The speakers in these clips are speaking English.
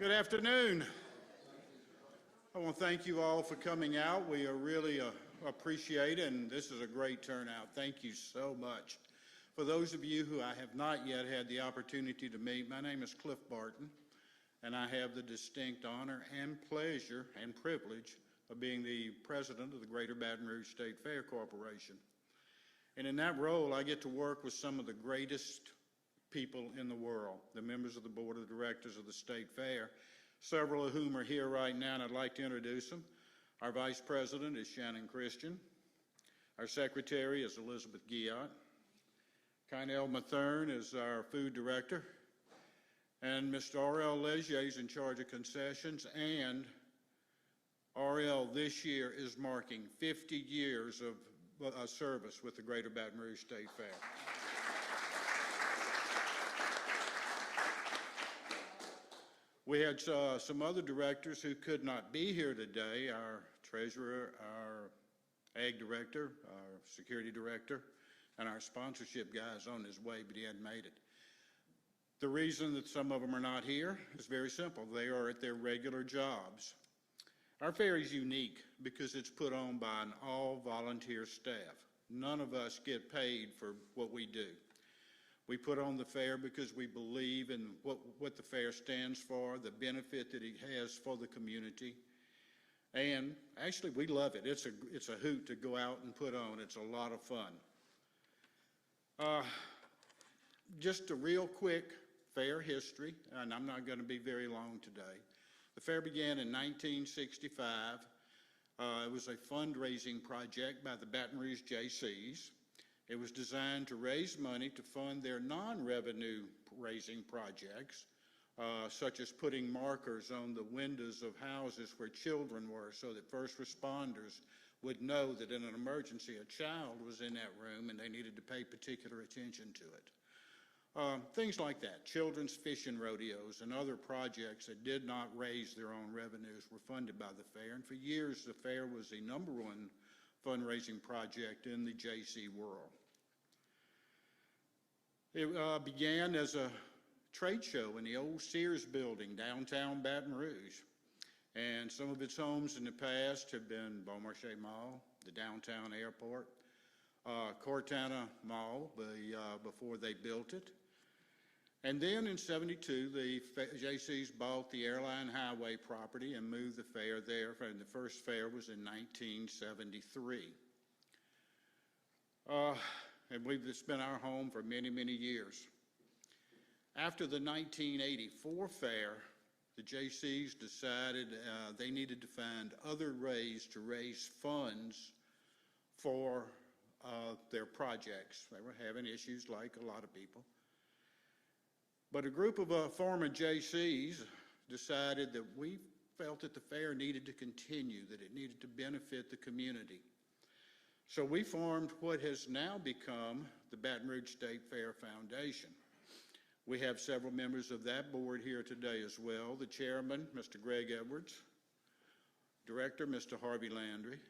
Good afternoon. I want to thank you all for coming out. We are really appreciate it, and this is a great turnout. Thank you so much. For those of you who I have not yet had the opportunity to meet, my name is Cliff Barton, and I have the distinct honor and pleasure and privilege of being the president of the Greater Baton Rouge State Fair Corporation. And in that role, I get to work with some of the greatest people in the world, the members of the board of directors of the State Fair, several of whom are here right now, and I'd like to introduce them. Our vice president is Shannon Christian. Our secretary is Elizabeth Guillot. Kynell Mathern is our food director. And Mr. R.L. Legier is in charge of concessions, and R.L. this year is marking 50 years of service with the Greater Baton Rouge State Fair. We had some other directors who could not be here today, our treasurer, our ag director, our security director, and our sponsorship guy is on his way, but he hadn't made it. The reason that some of them are not here is very simple. They are at their regular jobs. Our fair is unique because it's put on by an all-volunteer staff. None of us get paid for what we do. We put on the fair because we believe in what the fair stands for, the benefit that it has for the community. And actually, we love it. It's a hoot to go out and put on. It's a lot of fun. Just a real quick fair history, and I'm not going to be very long today. The fair began in 1965. It was a fundraising project by the Baton Rouge Jaycees. It was designed to raise money to fund their non-revenue raising projects, such as putting markers on the windows of houses where children were so that first responders would know that in an emergency a child was in that room and they needed to pay particular attention to it. Things like that. Children's fishing rodeos and other projects that did not raise their own revenues were funded by the fair, and for years the fair was the #1 fundraising project in the JC world. It began as a trade show in the old Sears building, downtown Baton Rouge. And some of its homes in the past have been Beaumarchais Mall, the downtown airport, Cortana Mall before they built it. And then in '72, the Jaycees bought the Airline Highway property and moved the fair there. And the first fair was in 1973. And it's been our home for many, many years. After the 1984 fair, the Jaycees decided they needed to find other ways to raise funds for their projects. They were having issues like a lot of people. But a group of former Jaycees decided that we felt that the fair needed to continue, that it needed to benefit the community. So we formed what has now become the Baton Rouge State Fair Foundation. We have several members of that board here today as well. The chairman, Mr. Greg Edwards, director, Mr. Harvey Landry,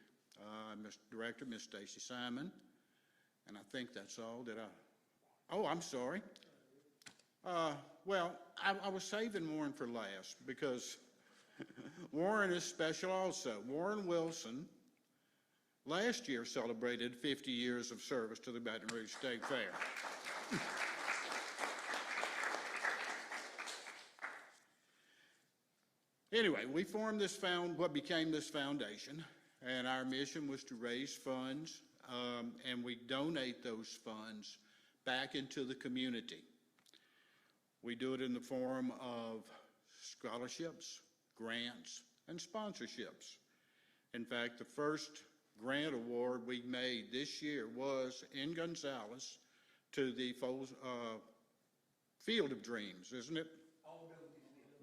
Mr. Director, Ms. Stacy Simon, and I think that's all. Oh, I'm sorry. Well, I was saving Warren for last because Warren is special also. Warren Wilson last year celebrated 50 years of service to the Baton Rouge State Fair. Anyway, we formed what became this foundation, and our mission was to raise funds, and we donate those funds back into the community. We do it in the form of scholarships, grants, and sponsorships. In fact, the first grant award we made this year was in Gonzales to the Field of Dreams, isn't it?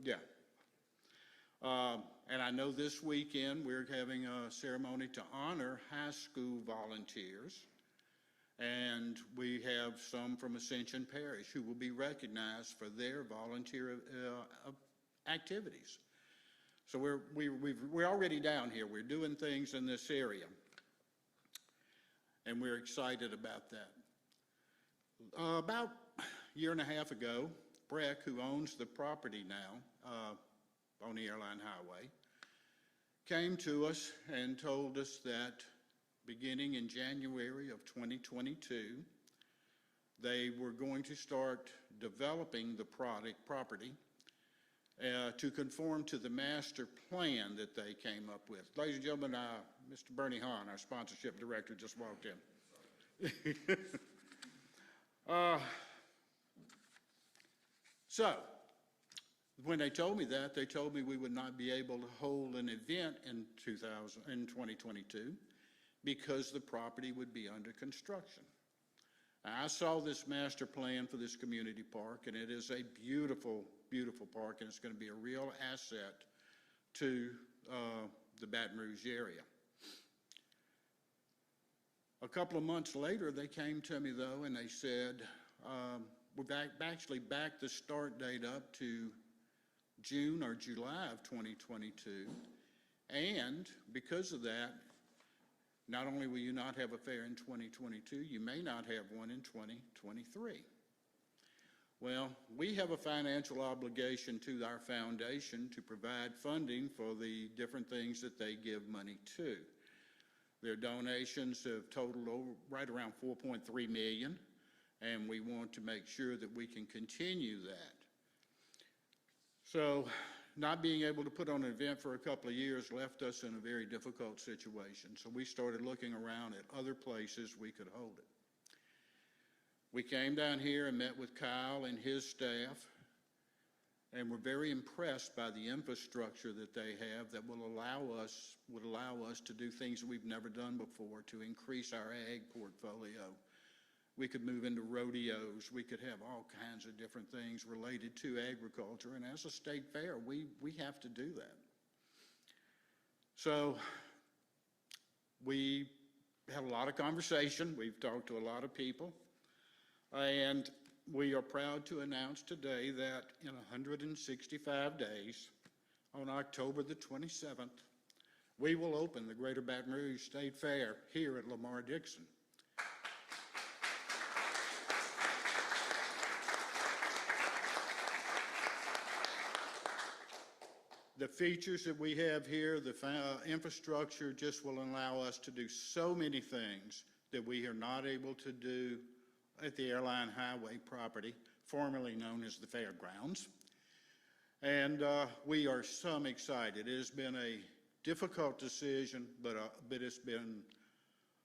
Yeah. And I know this weekend we're having a ceremony to honor high school volunteers. And we have some from Ascension Parish who will be recognized for their volunteer activities. So we're already down here. We're doing things in this area. And we're excited about that. About a year and a half ago, Breck, who owns the property now, on the airline highway, came to us and told us that beginning in January of 2022, they were going to start developing the property to conform to the master plan that they came up with. Ladies and gentlemen, Mr. Bernie Hahn, our sponsorship director, just walked in. So, when they told me that, they told me we would not be able to hold an event in 2022 because the property would be under construction. I saw this master plan for this community park, and it is a beautiful, beautiful park, and it's going to be a real asset to the Baton Rouge area. A couple of months later, they came to me, though, and they said, we've actually backed the start date up to June or July of 2022, and because of that, not only will you not have a fair in 2022, you may not have one in 2023. Well, we have a financial obligation to our foundation to provide funding for the different things that they give money to. Their donations have totaled right around $4.3 million, and we want to make sure that we can continue that. So, not being able to put on an event for a couple of years left us in a very difficult situation. So we started looking around at other places we could hold it. We came down here and met with Kyle and his staff, and we're very impressed by the infrastructure that they have that would allow us to do things that we've never done before to increase our ag portfolio. We could move into rodeos. We could have all kinds of different things related to agriculture. And as a state fair, we have to do that. So we had a lot of conversation. We've talked to a lot of people. And we are proud to announce today that in 165 days, on October the 27th, we will open the Greater Baton Rouge State Fair here at Lamar-Dixon. The features that we have here, the infrastructure just will allow us to do so many things that we are not able to do at the airline highway property, formerly known as the fairgrounds. And we are so excited. It has been a difficult decision, but it's been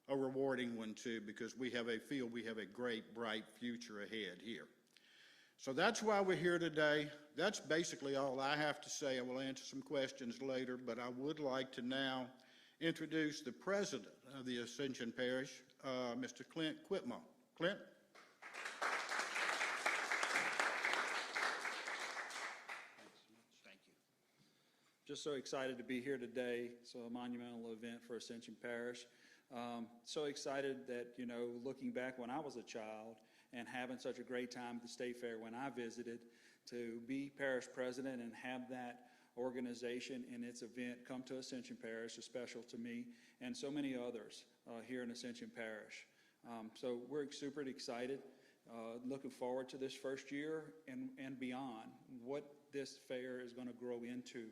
a rewarding one too, because we feel we have a great, bright future ahead here. So that's why we're here today. That's basically all I have to say. I will answer some questions later, but I would like to now introduce the president of the Ascension Parish, Mr. Clint Quitmo. Clint? Thank you. Just so excited to be here today. So a monumental event for Ascension Parish. So excited that, looking back when I was a child and having such a great time at the State Fair when I visited, to be parish president and have that organization and its event come to Ascension Parish is special to me and so many others here in Ascension Parish. So we're super excited, looking forward to this first year and beyond, what this fair is going to grow into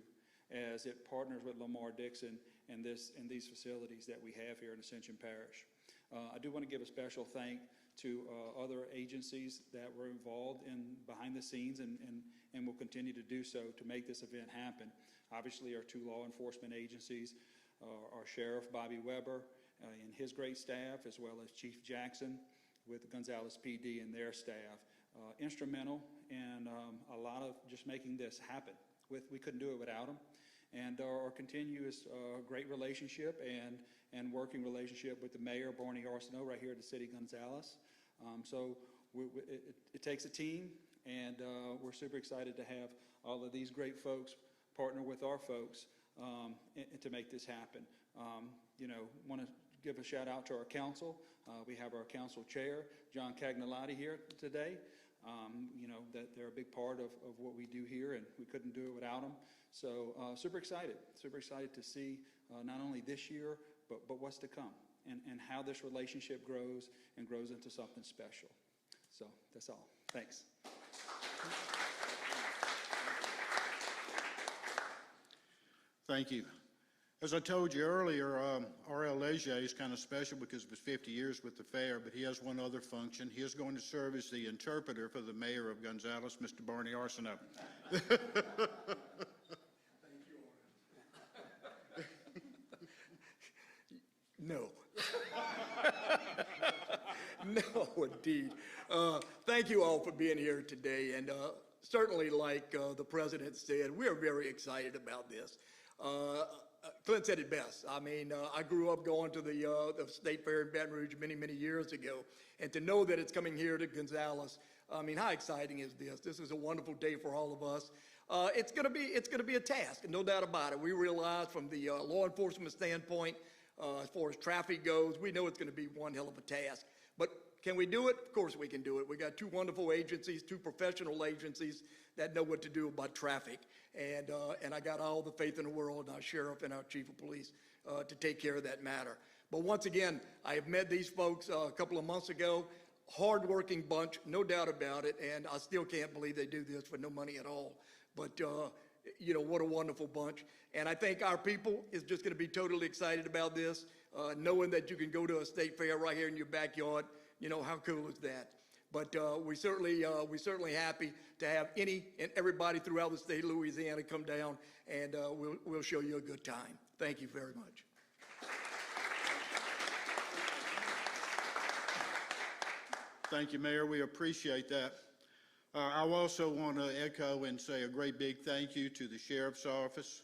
as it partners with Lamar-Dixon and these facilities that we have here in Ascension Parish. I do want to give a special thank to other agencies that were involved in behind the scenes and will continue to do so to make this event happen. Obviously, our two law enforcement agencies, our Sheriff Bobby Weber and his great staff, as well as Chief Jackson with Gonzales PD and their staff, instrumental in a lot of just making this happen. We couldn't do it without them. And our continuous great relationship and working relationship with the mayor, Barney Arsenault, right here at the city of Gonzales. So it takes a team, and we're super excited to have all of these great folks partner with our folks to make this happen. Want to give a shout out to our council. We have our council chair, John Cagnolati, here today. That they're a big part of what we do here, and we couldn't do it without them. So super excited to see not only this year, but what's to come, and how this relationship grows and grows into something special. So that's all. Thanks. Thank you. As I told you earlier, R.L. Leger is kind of special because it was 50 years with the fair, but he has one other function. He is going to serve as the interpreter for the mayor of Gonzales, Mr. Barney Arsenault. No. No, indeed. Thank you all for being here today, and certainly, like the president said, we are very excited about this. Clint said it best. I mean, I grew up going to the State Fair in Baton Rouge many, many years ago, and to know that it's coming here to Gonzales, I mean, how exciting is this? This is a wonderful day for all of us. It's going to be a task, no doubt about it. We realize from the law enforcement standpoint, as far as traffic goes, we know it's going to be one hell of a task. But can we do it? Of course we can do it. We got two wonderful agencies, two professional agencies that know what to do about traffic. And I got all the faith in the world in our sheriff and our chief of police to take care of that matter. But once again, I have met these folks a couple of months ago. Hard-working bunch, no doubt about it, and I still can't believe they do this for no money at all. But, you know, what a wonderful bunch. And I think our people is just going to be totally excited about this, knowing that you can go to a state fair right here in your backyard. You know, how cool is that? But we're certainly happy to have any and everybody throughout the state of Louisiana come down, and we'll show you a good time. Thank you very much. Thank you, Mayor. We appreciate that. I also want to echo and say a great big thank you to the Sheriff's Office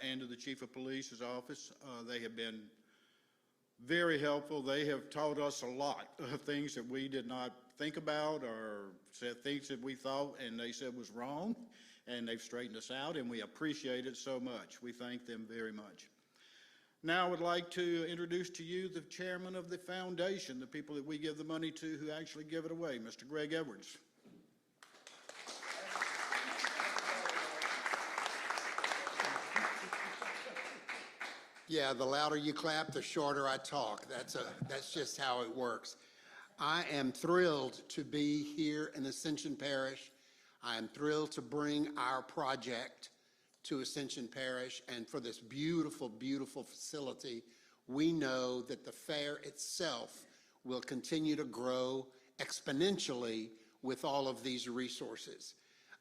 and to the Chief of Police's office. They have been very helpful. They have taught us a lot of things that we did not think about or said things that we thought and they said was wrong, and they've straightened us out, and we appreciate it so much. We thank them very much. Now I would like to introduce to you the chairman of the foundation, the people that we give the money to who actually give it away, Mr. Greg Edwards. Yeah, the louder you clap, the shorter I talk. That's just how it works. I am thrilled to be here in Ascension Parish. I am thrilled to bring our project to Ascension Parish, and for this beautiful, beautiful facility. We know that the fair itself will continue to grow exponentially with all of these resources.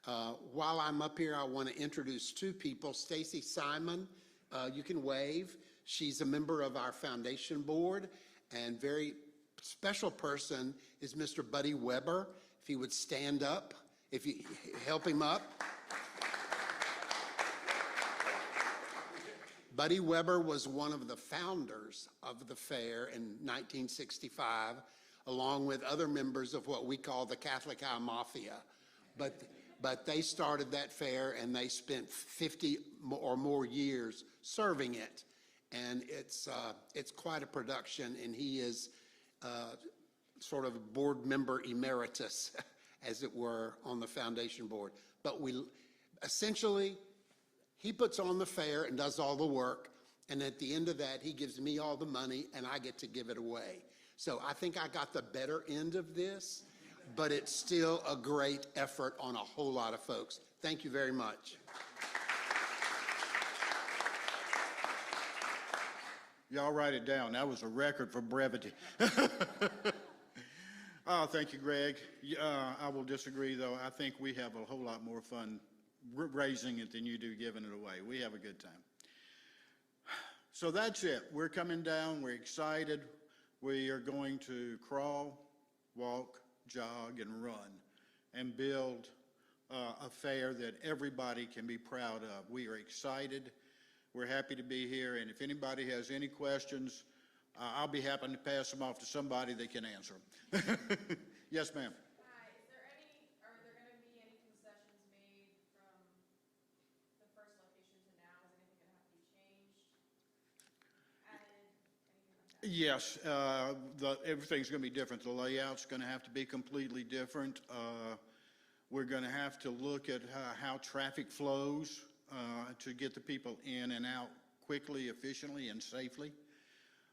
While I'm up here, I want to introduce two people. Stacy Simon, you can wave. She's a member of our foundation board, and very special person is Mr. Buddy Weber. If he would stand up, if you help him up. Buddy Weber was one of the founders of the fair in 1965, along with other members of what we call the Catholic High Mafia. But they started that fair, and they spent 50 or more years serving it. And it's quite a production, and he is sort of board member emeritus, as it were, on the foundation board. But essentially, he puts on the fair and does all the work, and at the end of that, he gives me all the money, and I get to give it away. So I think I got the better end of this, but it's still a great effort on a whole lot of folks. Thank you very much. Y'all write it down. That was a record for brevity. Oh, thank you, Greg. I will disagree, though. I think we have a whole lot more fun raising it than you do giving it away. We have a good time. So that's it. We're coming down. We're excited. We are going to crawl, walk, jog, and run and build a fair that everybody can be proud of. We are excited. We're happy to be here, and if anybody has any questions, I'll be happy to pass them off to somebody that can answer them. Yes, ma'am. Are there going to be any concessions made from the first location to now? Is anything going to have to be changed, added, anything like that? Yes, everything's going to be different. The layout's going to have to be completely different. We're going to have to look at how traffic flows to get the people in and out quickly, efficiently, and safely.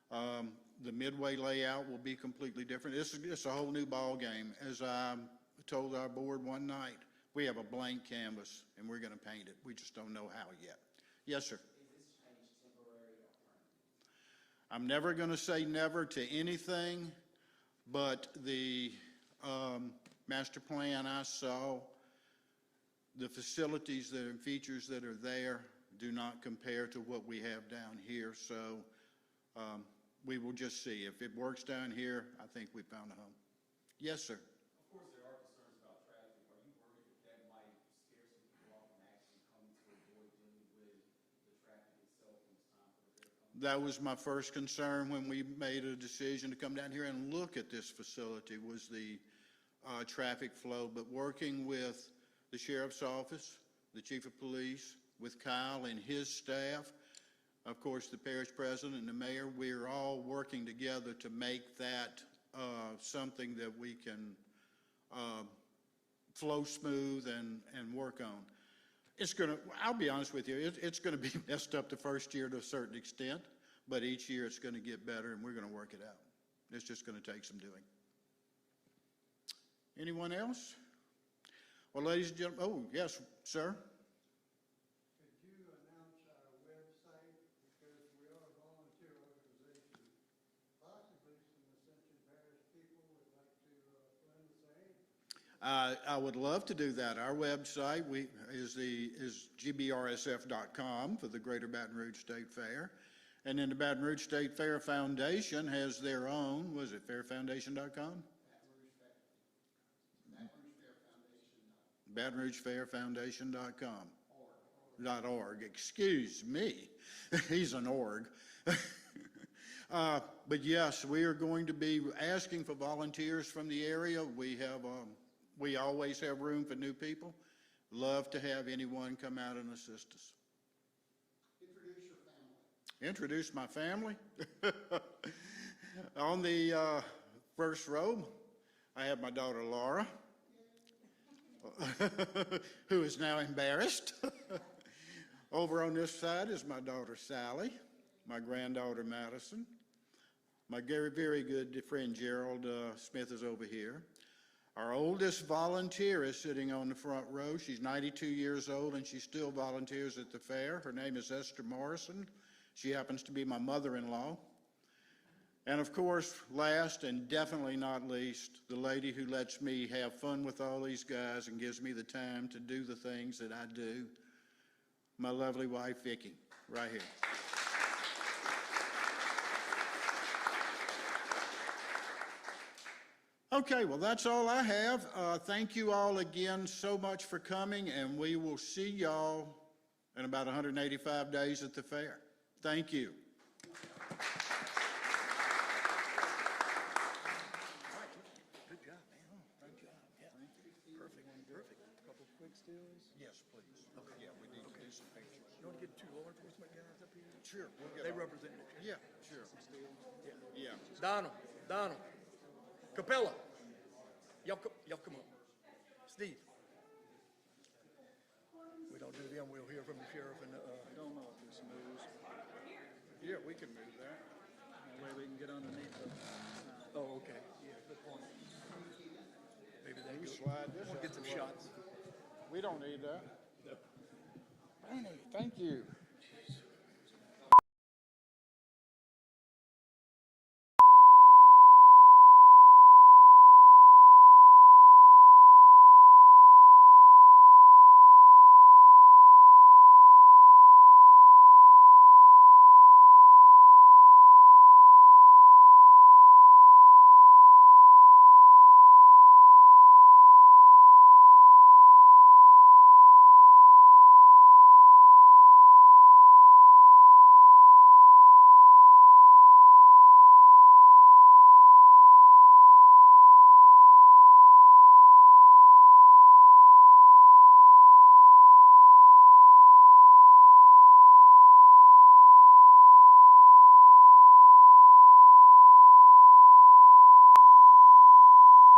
The midway layout will be completely different. It's a whole new ball game. As I told our board one night, we have a blank canvas and we're going to paint it. We just don't know how yet. Yes, sir. Is this I'm never going to say never to anything, but the master plan I saw, the facilities and features that are there do not compare to what we have down here. So we will just see. If it works down here, I think we found a home. Yes, sir. Of course, there are concerns about traffic. Are you worried that that might scare some people off from actually coming to avoid dealing with the traffic itself when it's time for the fair to come? That was my first concern when we made a decision to come down here and look at this facility, was the traffic flow. But working with the sheriff's office, the chief of police, with Kyle and his staff, of course, the parish president and the mayor, we're all working together to make that something that we can flow smooth and work on. It's going to, I'll be honest with you, it's going to be messed up the first year to a certain extent, but each year it's going to get better and we're going to work it out. It's just going to take some doing. Anyone else? Well, ladies and gentlemen, oh, yes, sir. Could you announce our website, because we are a volunteer organization, possibly some Ascension Parish people would like to learn the same? I would love to do that. Our website is gbrsf.com for the Greater Baton Rouge State Fair. And then the Baton Rouge State Fair Foundation has their own, was it fairfoundation.com? BatonRougeFairFoundation.com. .org, excuse me. He's an org. But yes, we are going to be asking for volunteers from the area. We always have room for new people. Love to have anyone come out and assist us. Introduce my family. On the first row, I have my daughter Laura, who is now embarrassed. Over on this side is my daughter Sally, my granddaughter Madison, my very, very good friend Gerald Smith is over here. Our oldest volunteer is sitting on the front row. She's 92 years old and she still volunteers at the fair. Her name is Esther Morrison. She happens to be my mother-in-law. And of course, last and definitely not least, the lady who lets me have fun with all these guys and gives me the time to do the things that I do, my lovely wife, Vicki, right here. Okay, well, that's all I have. Thank you all again so much for coming, and we will see y'all in about 185 days at the fair. Thank you. Good job, man. Good job. Yeah. Perfect. Couple quick stills. Yes, please. Okay. Yeah, we need to do some pictures. You want to get two law enforcement guys up here? Sure. We'll get They all- represent the Yeah, sure. Yeah. Donald. Capella. Y'all come up. Steve. We don't do them, we'll hear from the sheriff and I don't know if this moves. Yeah, we can move that. That way we can get underneath the, oh, okay. Yeah, good point. Maybe they We go. slide this We'll out get some the way. shots. We don't need that. Bernie, thank you.